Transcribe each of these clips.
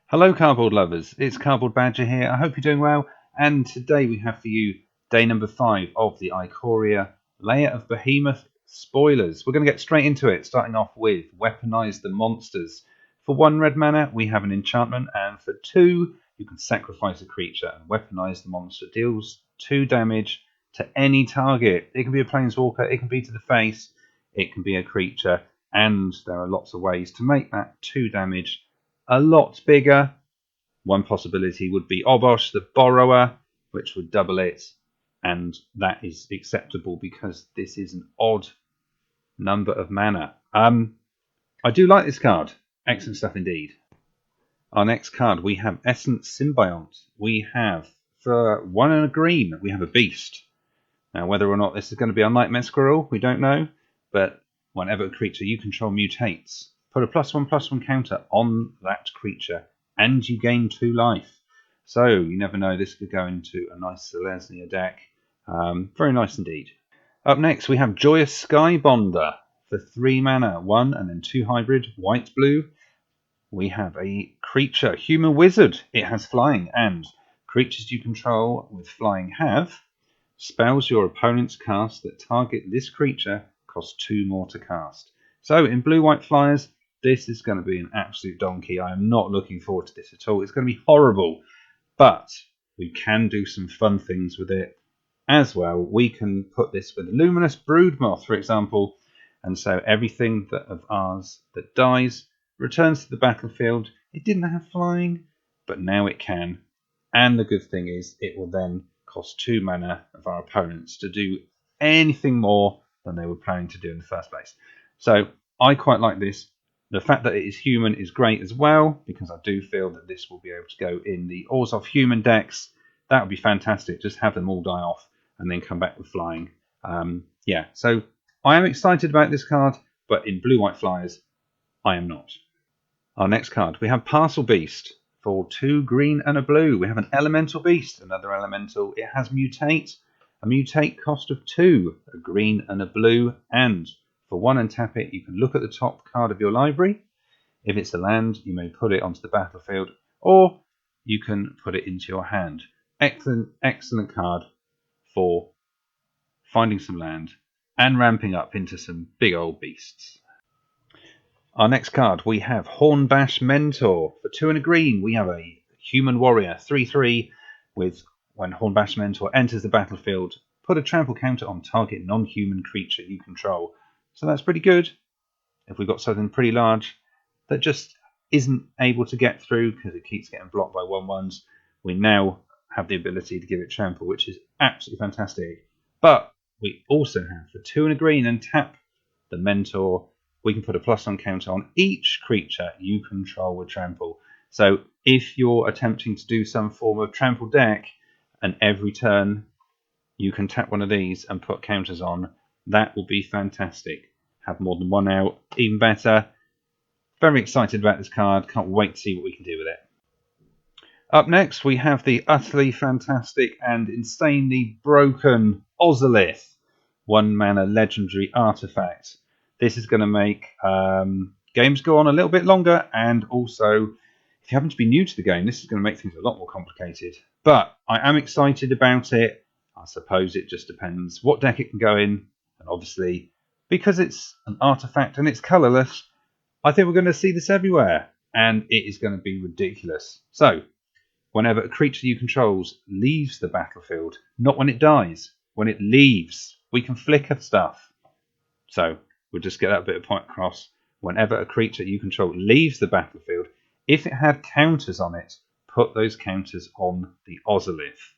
Hello cardboard lovers, it's Cardboard Badger here. I hope you're doing well, and today we have for you day number 5 of the Ikoria Lair of Behemoth spoilers. We're going to get straight into it, starting off with Weaponize the Monsters. For 1 red mana we have an enchantment, and for 2 you can sacrifice a creature, and Weaponize the Monster deals 2 damage to any target. It can be a planeswalker, it can be to the face, it can be a creature, and there are lots of ways to make that 2 damage a lot bigger. One possibility would be Obosh the Borrower, which would double it, and that is acceptable because this is an odd number of mana. I do like this card. Excellent stuff indeed. Our next card, we have Essence Symbiont. We have, for 1 and a green, we have a beast. Now, whether or not this is going to be unlike Mesquerel, we don't know, but whenever a creature you control mutates, put a +1/+1 counter on that creature, and you gain 2 life. So you never know, this could go into a nice Selesnya deck. Very nice indeed. Up next we have Joyous Sky Bonder. For 3 mana, 1 and then 2 hybrid, white-blue. We have a creature, Human Wizard. It has flying, and creatures you control with flying have spells your opponent's cast that target this creature cost 2 more to cast. So in blue-white flyers, this is going to be an absolute donkey. I am not looking forward to this at all. It's going to be horrible. But we can do some fun things with it as well. We can put this with Luminous Broodmoth, for example. And so everything of ours that dies returns to the battlefield. It didn't have flying, but now it can. And the good thing is it will then cost 2 mana of our opponents to do anything more than they were planning to do in the first place. So I quite like this. The fact that it is human is great as well, because I do feel that this will be able to go in the Orzhov human decks. That would be fantastic. Just have them all die off and then come back with flying. Yeah, so I am excited about this card, but in blue-white flyers, I am not. Our next card, we have Parcel Beast. For 2 green and a blue, we have an Elemental Beast, another Elemental. It has Mutate, a Mutate cost of 2, a green and a blue, and for 1 and tap it, you can look at the top card of your library. If it's a land, you may put it onto the battlefield, or you can put it into your hand. Excellent card for finding some land and ramping up into some big old beasts. Our next card, we have Hornbash Mentor. For 2 and a green, we have a human warrior, 3/3, with when Hornbash Mentor enters the battlefield, put a trample counter on target non-human creature you control. So that's pretty good. If we've got something pretty large that just isn't able to get through because it keeps getting blocked by 1/1s, we now have the ability to give it trample, which is absolutely fantastic. But we also have, for 2 and a green and tap the Mentor, we can put a +1 counter on each creature you control with trample. So if you're attempting to do some form of trample deck, and every turn you can tap one of these and put counters on, that will be fantastic. Have more than 1 out, even better. Very excited about this card. Can't wait to see what we can do with it. Up next, we have the utterly fantastic and insanely broken Ozolith. 1 mana legendary artifact. This is going to make games go on a little bit longer, and also, if you happen to be new to the game, this is going to make things a lot more complicated. But I am excited about it. I suppose it just depends what deck it can go in, and obviously, because it's an artifact and it's colourless, I think we're going to see this everywhere, and it is going to be ridiculous. So, whenever a creature you control leaves the battlefield, not when it dies, when it leaves, we can flicker stuff. So, we'll just get that bit of point across. Whenever a creature you control leaves the battlefield, if it had counters on it, put those counters on the Ozolith.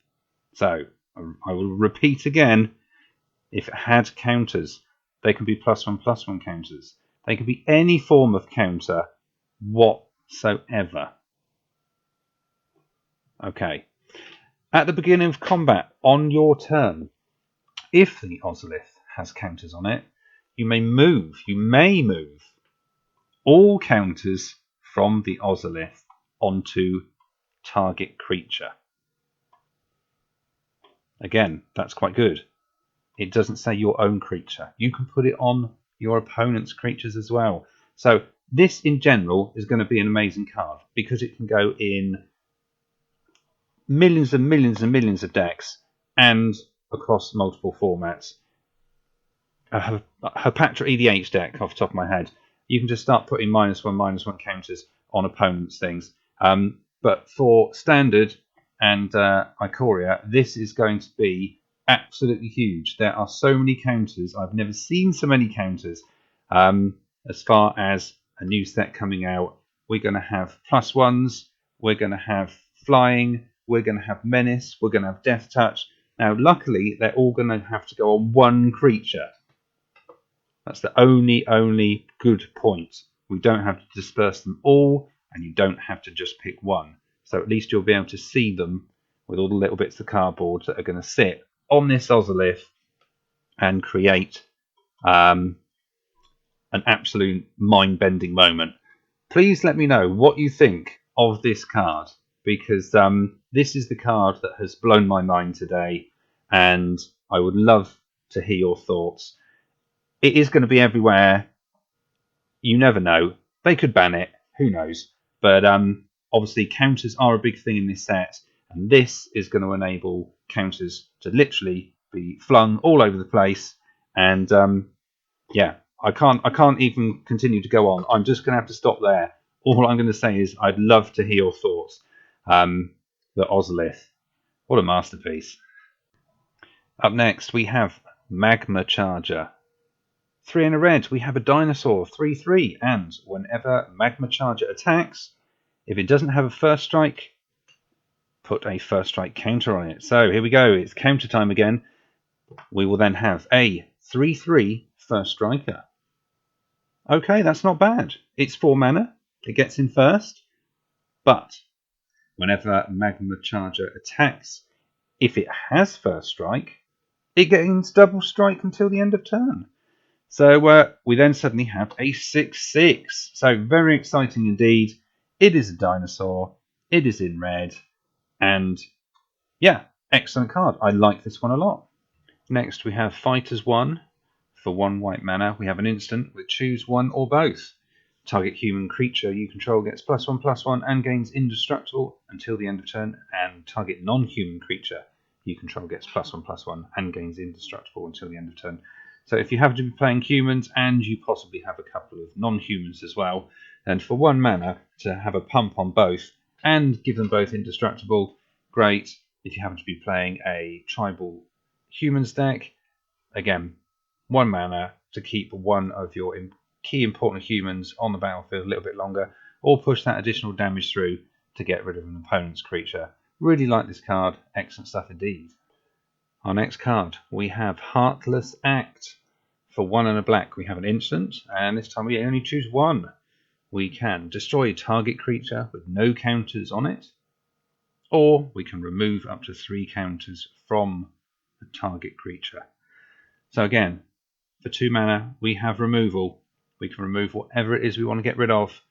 So, I will repeat again, if it had counters, they can be +1/+1 counters. They can be any form of counter whatsoever. Okay. At the beginning of combat, on your turn, if the Ozolith has counters on it, you may move all counters from the Ozolith onto target creature. Again, that's quite good. It doesn't say your own creature. You can put it on your opponent's creatures as well. So This in general is going to be an amazing card because it can go in millions and millions and millions of decks and across multiple formats. Her Patra EDH deck, off the top of my head, you can just start putting -1/-1 counters on opponents' things. But for Standard and Ikoria, this is going to be absolutely huge. There are so many counters. I've never seen so many counters. As far as a new set coming out, we're going to have +1s, we're going to have flying, we're going to have menace, we're going to have death touch. Now, luckily, they're all going to have to go on one creature. That's the only good point. We don't have to disperse them all, and you don't have to just pick one. So at least you'll be able to see them with all the little bits of cardboard that are going to sit on this Ozolith and create an absolute mind-bending moment. Please let me know what you think of this card, because this is the card that has blown my mind today, and I would love to hear your thoughts. It is going to be everywhere. You never know. They could ban it. Who knows? But obviously counters are a big thing in this set, and this is going to enable counters to literally be flung all over the place. And yeah, I can't even continue to go on. I'm just going to have to stop there. All I'm going to say is I'd love to hear your thoughts. The Ozolith, what a masterpiece. Up next we have Magma Charger. 3 and a red, we have a dinosaur, 3/3, and whenever Magma Charger attacks, if it doesn't have a first strike, put a first strike counter on it. So here we go, it's counter time again. We will then have a 3/3 first striker. Okay, that's not bad. It's 4 mana, it gets in first, but whenever Magma Charger attacks, if it has first strike, it gains double strike until the end of turn. So we then suddenly have a 6/6. So very exciting indeed. It is a dinosaur. It is in red. And yeah, excellent card. I like this one a lot. Next we have Fighters 1. For 1 white mana, we have an instant with choose one or both. Target human creature you control gets +1/+1 and gains indestructible until the end of turn. And target non-human creature you control gets +1/+1 and gains indestructible until the end of turn. So if you happen to be playing humans and you possibly have a couple of non-humans as well, then for 1 mana to have a pump on both and give them both indestructible, great. If you happen to be playing a tribal humans deck, again, 1 mana to keep one of your key important humans on the battlefield a little bit longer, or push that additional damage through to get rid of an opponent's creature. Really like this card, excellent stuff indeed. Our next card, we have Heartless Act. For 1 and a black, we have an instant, and this time we only choose 1. We can destroy a target creature with no counters on it, or we can remove up to 3 counters from the target creature. So again, for 2 mana, we have removal. We can remove whatever it is we want to get rid of.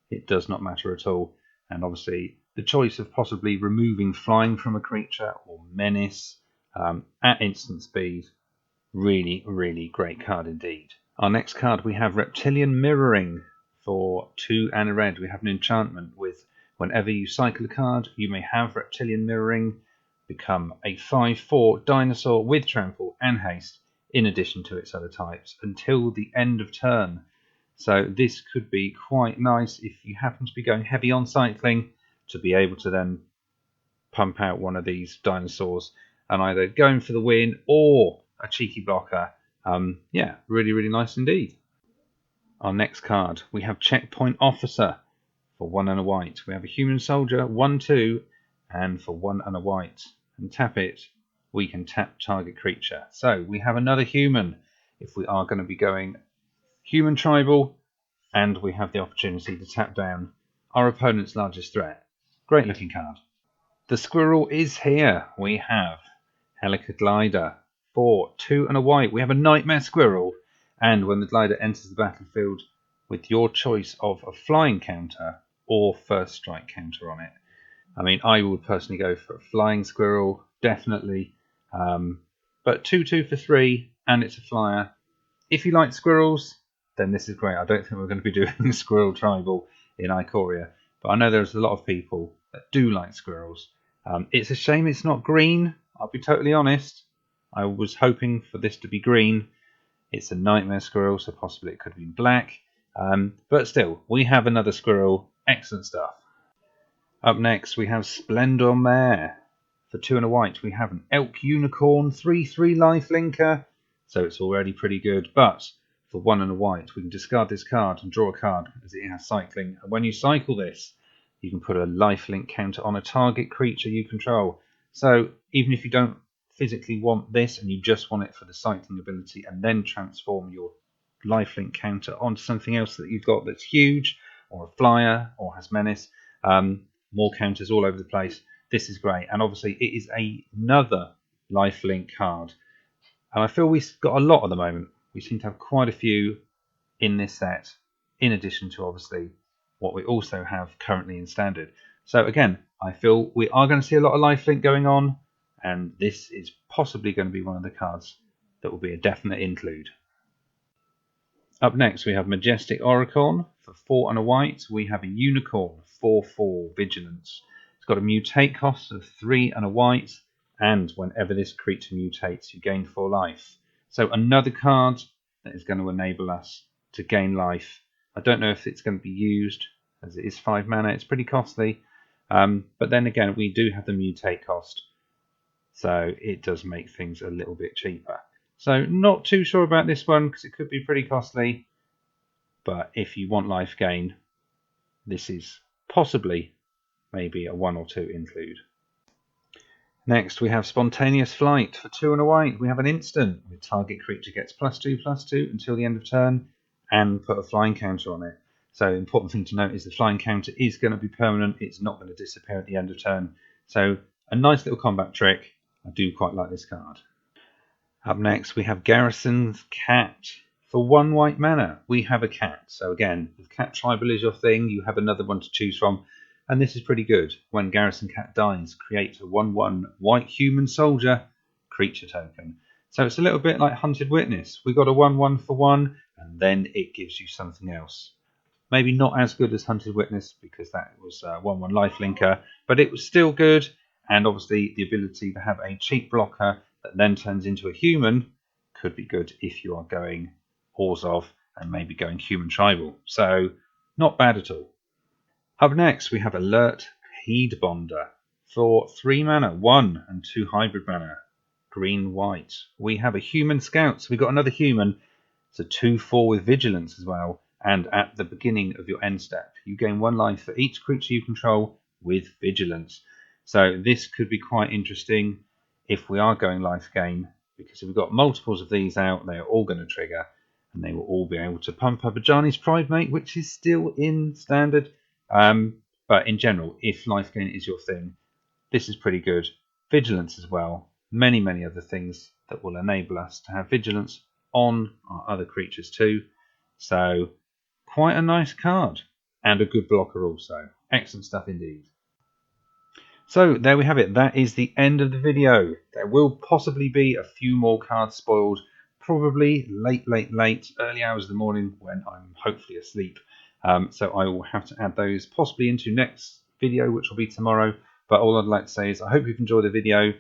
It does not matter at all. And obviously, the choice of possibly removing flying from a creature or menace at instant speed, really, really great card indeed. Our next card, we have Reptilian Mirroring. For 2 and a red, we have an enchantment with whenever you cycle a card, you may have Reptilian Mirroring become a 5/4 dinosaur with trample and haste in addition to its other types until the end of turn. So this could be quite nice if you happen to be going heavy on cycling, to be able to then pump out one of these dinosaurs and either going for the win or a cheeky blocker. Yeah, really, really nice indeed. Our next card, we have Checkpoint Officer. For 1 and a white, we have a human soldier, 1/2, and for 1 and a white, and tap it, we can tap target creature. So we have another human if we are going to be going human tribal, and we have the opportunity to tap down our opponent's largest threat. Great looking card. The squirrel is here. We have Helica Glider. For 2 and a white, we have a Nightmare Squirrel, and when the glider enters the battlefield with your choice of a flying counter or first strike counter on it. I mean, I would personally go for a flying squirrel, definitely. But 2/2 for 3, and it's a flyer. If you like squirrels, then this is great. I don't think we're going to be doing Squirrel Tribal in Ikoria, but I know there's a lot of people that do like squirrels. It's a shame it's not green, I'll be totally honest. I was hoping for this to be green. It's a nightmare squirrel, so possibly it could be black. But still, we have another squirrel. Excellent stuff. Up next, we have Splendor Mare. For 2 and a white, we have an Elk Unicorn 3/3 lifelinker, so it's already pretty good. But for 1 and a white, we can discard this card and draw a card as it has cycling. And when you cycle this, you can put a lifelink counter on a target creature you control. So even if you don't physically want this and you just want it for the cycling ability, and then transform your lifelink counter onto something else that you've got that's huge, or a flyer, or has menace, more counters all over the place. This is great, and obviously it is another lifelink card, and I feel we've got a lot at the moment. We seem to have quite a few in this set, in addition to obviously what we also have currently in standard. So again, I feel we are going to see a lot of lifelink going on, and this is possibly going to be one of the cards that will be a definite include. Up next, we have Majestic Oricorn. For 4 and a white, we have a Unicorn 4/4 Vigilance. It's got a mutate cost of 3 and a white, and whenever this creature mutates, you gain 4 life. So another card that is going to enable us to gain life. I don't know if it's going to be used, as it is 5 mana. It's pretty costly, but then again, we do have the mutate cost, so it does make things a little bit cheaper. So not too sure about this one because it could be pretty costly, but if you want life gain, this is possibly maybe a 1 or 2 include. Next, we have Spontaneous Flight. For 2 and a white, we have an instant where target creature gets +2/+2 until the end of turn, and put a flying counter on it. So the important thing to note is the flying counter is going to be permanent. It's not going to disappear at the end of turn. So a nice little combat trick. I do quite like this card. Up next, we have Garrison's Cat. For 1 white mana, we have a cat. So again, if Cat Tribal is your thing, you have another one to choose from. And this is pretty good. When Garrison Cat dies, create a 1/1 white human soldier creature token. So it's a little bit like Hunted Witness. We got a 1/1 for 1, and then it gives you something else. Maybe not as good as Hunted Witness because that was 1/1 lifelinker, but it was still good. And obviously the ability to have a cheap blocker that then turns into a human could be good if you are going Orzhov and maybe going human tribal. So not bad at all. Up next, we have Alert Heed Bonder. For 3 mana, 1 and 2 hybrid mana, green-white. We have a human scout, so we've got another human. It's a 2/4 with vigilance as well. And at the beginning of your end step, you gain 1 life for each creature you control with vigilance. So this could be quite interesting if we are going life gain, because if we've got multiples of these out, they are all going to trigger, and they will all be able to pump up a Ajani's Pridemate, which is still in standard. But in general, if life gain is your thing, this is pretty good. Vigilance as well. Many, many other things that will enable us to have vigilance on our other creatures too. So quite a nice card. And a good blocker also. Excellent stuff indeed. So there we have it. That is the end of the video. There will possibly be a few more cards spoiled. Probably late, early hours of the morning when I'm hopefully asleep. So I will have to add those possibly into next video, which will be tomorrow. But all I'd like to say is I hope you've enjoyed the video.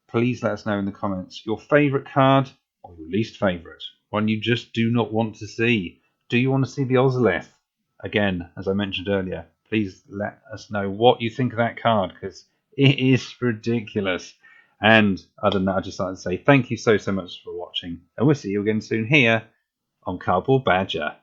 Please let us know in the comments your favourite card or your least favourite. One you just do not want to see. Do you want to see the Ozolith? Again, as I mentioned earlier, please let us know what you think of that card, because it is ridiculous. And other than that, I'd just like to say thank you so much for watching. And we'll see you again soon here on Cardboard Badger.